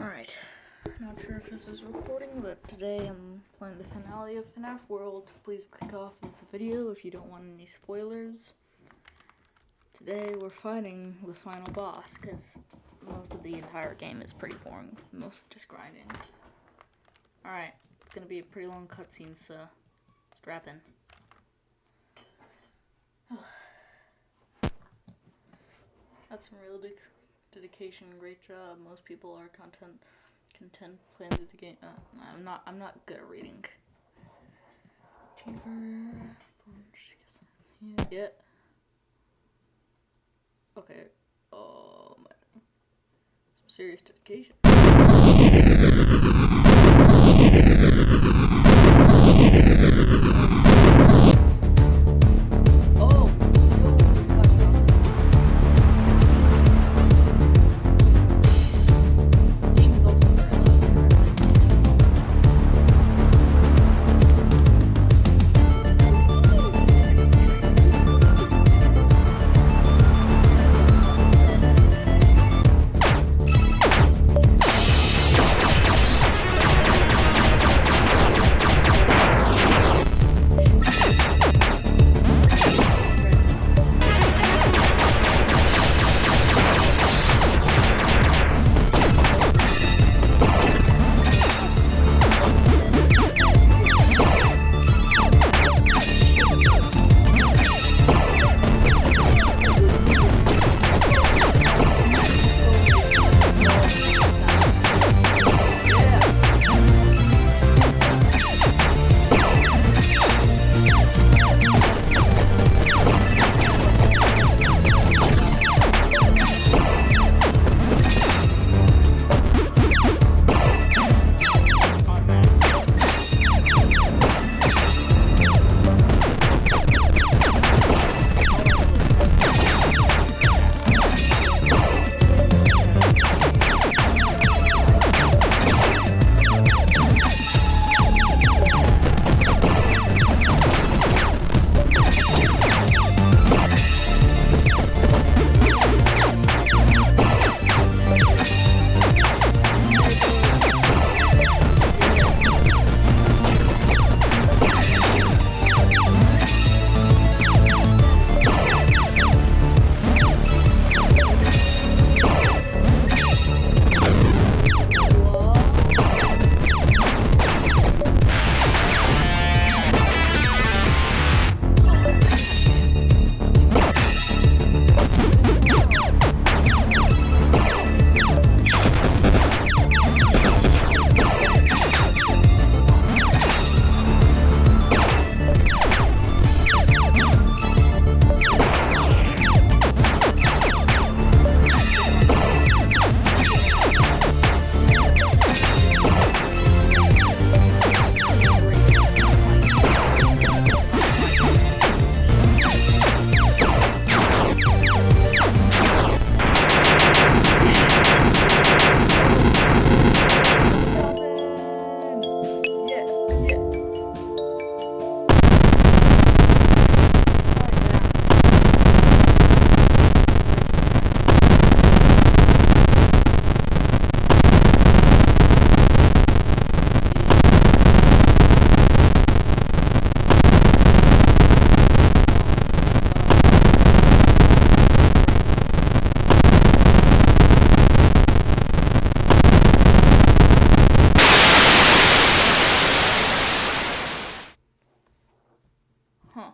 Alright, not sure if this is recording, but today I'm playing the finale of FNAF World. Please click off of the video if you don't want any spoilers. Today we're fighting the final boss, because most of the entire game is pretty boring, with most just grinding. Alright, it's gonna be a pretty long cutscene, so strap in. That's some real dedication, great job. Most people are content playing the game. I'm not good at reading. Yeah. Okay. Oh my. Some serious dedication. Huh.